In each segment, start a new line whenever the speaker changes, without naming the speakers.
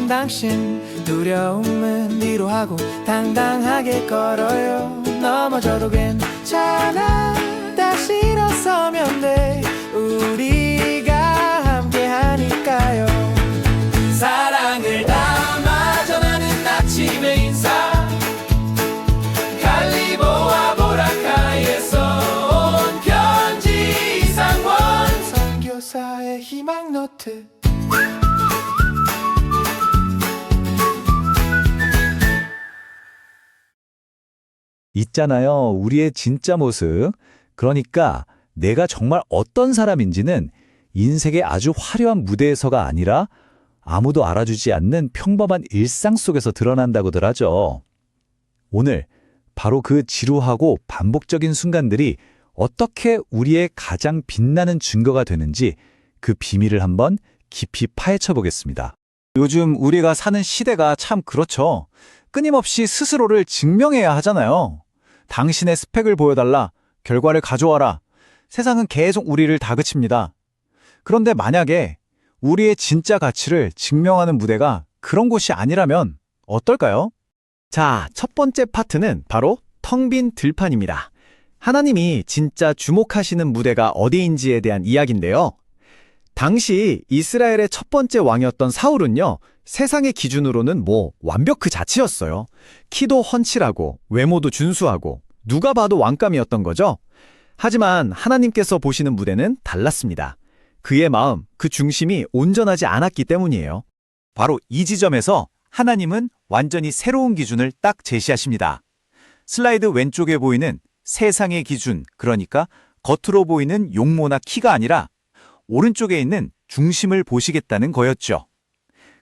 있는 당신 두려움은 위로하고 당당하게 걸어요. 넘어져도 괜찮아 다시 일어서면 돼 우리가 함께 하니까요. 사랑을 담아 전하는 아침의 인사 갈리보와 보라카이에서 온 편지 이상원 선교사의 희망 노트.
있잖아요. 우리의 진짜 모습. 그러니까 내가 정말 어떤 사람인지는 인생의 아주 화려한 무대에서가 아니라 아무도 알아주지 않는 평범한 일상 속에서 드러난다고들 하죠. 오늘 바로 그 지루하고 반복적인 순간들이 어떻게 우리의 가장 빛나는 증거가 되는지 그 비밀을 한번 깊이 파헤쳐 보겠습니다. 요즘 우리가 사는 시대가 참 그렇죠. 끊임없이 스스로를 증명해야 하잖아요. 당신의 스펙을 보여달라, 결과를 가져와라. 세상은 계속 우리를 다그칩니다. 그런데 만약에 우리의 진짜 가치를 증명하는 무대가 그런 곳이 아니라면 어떨까요?
자, 첫 번째 파트는 바로 텅 빈 들판입니다. 하나님이 진짜 주목하시는 무대가 어디인지에 대한 이야기인데요. 당시 이스라엘의 첫 번째 왕이었던 사울은요, 세상의 기준으로는 완벽 그 자체였어요. 키도 훤칠하고 외모도 준수하고 누가 봐도 왕감이었던 거죠. 하지만 하나님께서 보시는 무대는 달랐습니다. 그의 마음, 그 중심이 온전하지 않았기 때문이에요.
바로 이 지점에서 하나님은 완전히 새로운 기준을 딱 제시하십니다. 슬라이드 왼쪽에 보이는 세상의 기준, 그러니까 겉으로 보이는 용모나 키가 아니라 오른쪽에 있는 중심을 보시겠다는 거였죠.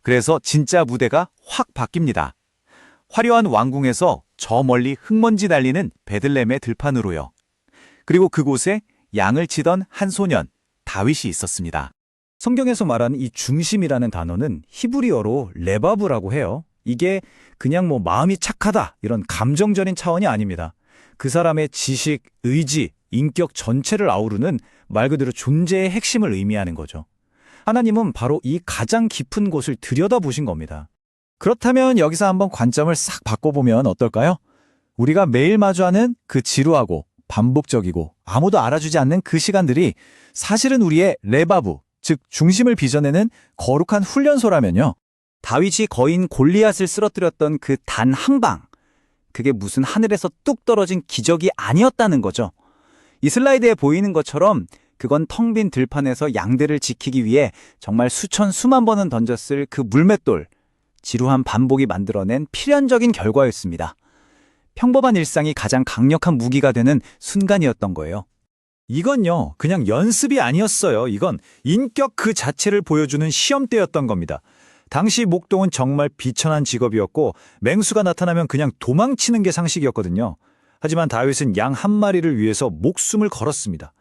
그래서 진짜 무대가 확 바뀝니다. 화려한 왕궁에서 저 멀리 흙먼지 날리는 베들레헴의 들판으로요. 그리고 그곳에 양을 치던 한 소년, 다윗이 있었습니다. 성경에서 말하는 이 중심이라는 단어는 히브리어로 레바브라고 해요. 이게 그냥 마음이 착하다 이런 감정적인 차원이 아닙니다. 그 사람의 지식, 의지, 인격 전체를 아우르는 말 그대로 존재의 핵심을 의미하는 거죠. 하나님은 바로 이 가장 깊은 곳을 들여다보신 겁니다. 그렇다면 여기서 한번 관점을 싹 바꿔보면 어떨까요? 우리가 매일 마주하는 그 지루하고 반복적이고 아무도 알아주지 않는 그 시간들이 사실은 우리의 레바브, 즉 중심을 빚어내는 거룩한 훈련소라면요. 다윗이 거인 골리앗을 쓰러뜨렸던 그 단 한 방, 그게 무슨 하늘에서 뚝 떨어진 기적이 아니었다는 거죠. 이 슬라이드에 보이는 것처럼 그건 텅 빈 들판에서 양들을 지키기 위해 정말 수천 수만 번은 던졌을 그 물맷돌, 지루한 반복이 만들어낸 필연적인 결과였습니다. 평범한 일상이 가장 강력한 무기가 되는 순간이었던 거예요. 이건요, 그냥 연습이 아니었어요. 이건 인격 그 자체를 보여주는 시험대였던 겁니다. 당시 목동은 정말 비천한 직업이었고 맹수가 나타나면 그냥 도망치는 게 상식이었거든요. 하지만 다윗은 양 한 마리를 위해서 목숨을 걸었습니다.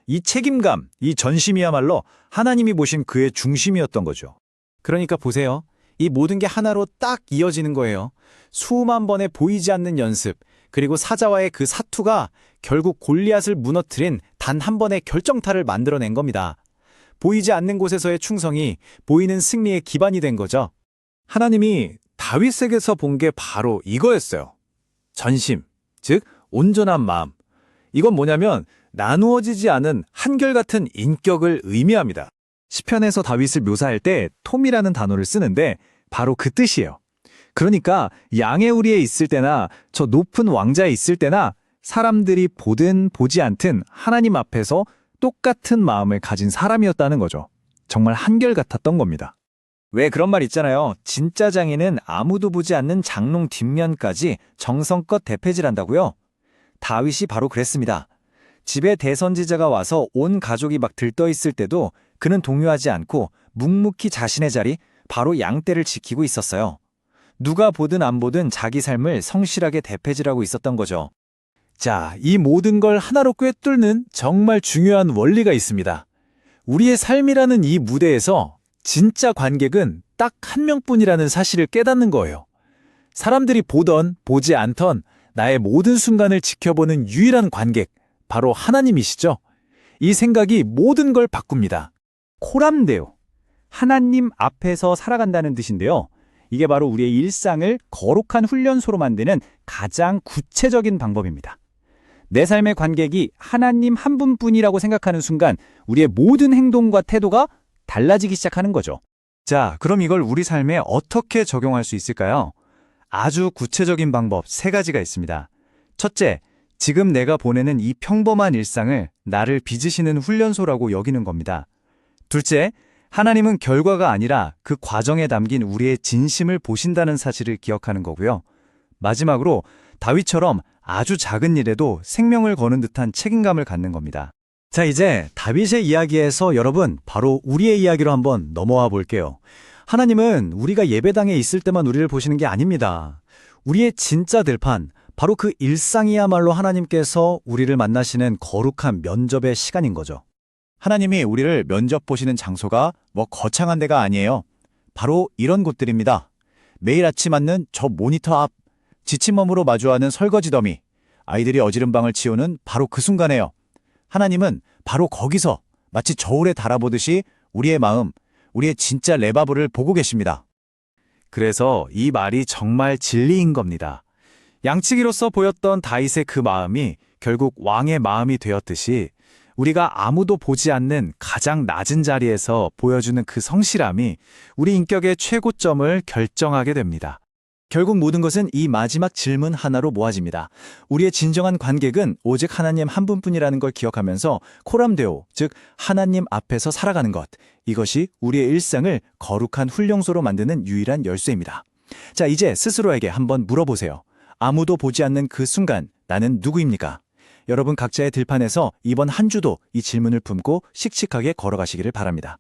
이 책임감, 이 전심이야말로 하나님이 보신 그의 중심이었던 거죠.
그러니까 보세요. 이 모든 게 하나로 딱 이어지는 거예요. 수만 번의 보이지 않는 연습, 그리고 사자와의 그 사투가 결국 골리앗을 무너뜨린 단 한 번의 결정타를 만들어낸 겁니다. 보이지 않는 곳에서의 충성이 보이는 승리의 기반이 된 거죠.
하나님이 다윗에게서 본 게 바로 이거였어요. 전심, 즉 온전한 마음. 이건 뭐냐면 나누어지지 않은 한결같은 인격을 의미합니다. 시편에서 다윗을 묘사할 때 톰이라는 단어를 쓰는데 바로 그 뜻이에요. 그러니까 양의 우리에 있을 때나 저 높은 왕자에 있을 때나 사람들이 보든 보지 않든 하나님 앞에서 똑같은 마음을 가진 사람이었다는 거죠. 정말 한결같았던 겁니다. 왜 그런 말 있잖아요. 진짜 장인은 아무도 보지 않는 장롱 뒷면까지 정성껏 대패질한다고요. 다윗이 바로 그랬습니다. 집에 대선지자가 와서 온 가족이 막 들떠 있을 때도 그는 동요하지 않고 묵묵히 자신의 자리, 바로 양떼를 지키고 있었어요. 누가 보든 안 보든 자기 삶을 성실하게 대패질하고 있었던 거죠. 자, 이 모든 걸 하나로 꿰뚫는 정말 중요한 원리가 있습니다. 우리의 삶이라는 이 무대에서 진짜 관객은 딱 한 명뿐이라는 사실을 깨닫는 거예요. 사람들이 보던 보지 않던 나의 모든 순간을 지켜보는 유일한 관객, 바로 하나님이시죠. 이 생각이 모든 걸 바꿉니다.
코람데오, 하나님 앞에서 살아간다는 뜻인데요.
이게 바로 우리의 일상을 거룩한 훈련소로 만드는 가장 구체적인 방법입니다. 내 삶의 관객이 하나님 한 분뿐이라고 생각하는 순간 우리의 모든 행동과 태도가 달라지기 시작하는 거죠. 자, 그럼 이걸 우리 삶에 어떻게 적용할 수 있을까요? 아주 구체적인 방법 3가지가 있습니다. 첫째, 지금 내가 보내는 이 평범한 일상을 나를 빚으시는 훈련소라고 여기는 겁니다. 둘째, 하나님은 결과가 아니라 그 과정에 담긴 우리의 진심을 보신다는 사실을 기억하는 거고요. 마지막으로 다윗처럼 아주 작은 일에도 생명을 거는 듯한 책임감을 갖는 겁니다. 자, 이제 다윗의 이야기에서 여러분 바로 우리의 이야기로 한번 넘어와 볼게요. 하나님은 우리가 예배당에 있을 때만 우리를 보시는 게 아닙니다. 우리의 진짜 들판, 바로 그 일상이야말로 하나님께서 우리를 만나시는 거룩한 면접의 시간인 거죠. 하나님이 우리를 면접 보시는 장소가 뭐 거창한 데가 아니에요. 바로 이런 곳들입니다. 매일 아침 앉는 저 모니터 앞, 지친 몸으로 마주하는 설거지 더미, 아이들이 어지른 방을 치우는 바로 그 순간에요. 하나님은 바로 거기서 마치 저울에 달아보듯이 우리의 마음, 우리의 진짜 레바브를 보고 계십니다. 그래서 이 말이 정말 진리인 겁니다. 양치기로서 보였던 다윗의 그 마음이 결국 왕의 마음이 되었듯이 우리가 아무도 보지 않는 가장 낮은 자리에서 보여주는 그 성실함이 우리 인격의 최고점을 결정하게 됩니다. 결국 모든 것은 이 마지막 질문 하나로 모아집니다. 우리의 진정한 관객은 오직 하나님 한 분뿐이라는 걸 기억하면서 코람데오, 즉 하나님 앞에서 살아가는 것, 이것이 우리의 일상을 거룩한 훈련소로 만드는 유일한 열쇠입니다. 자, 이제 스스로에게 한번 물어보세요. 아무도 보지 않는 그 순간 나는 누구입니까? 여러분 각자의 들판에서 이번 한 주도 이 질문을 품고 씩씩하게 걸어가시기를 바랍니다.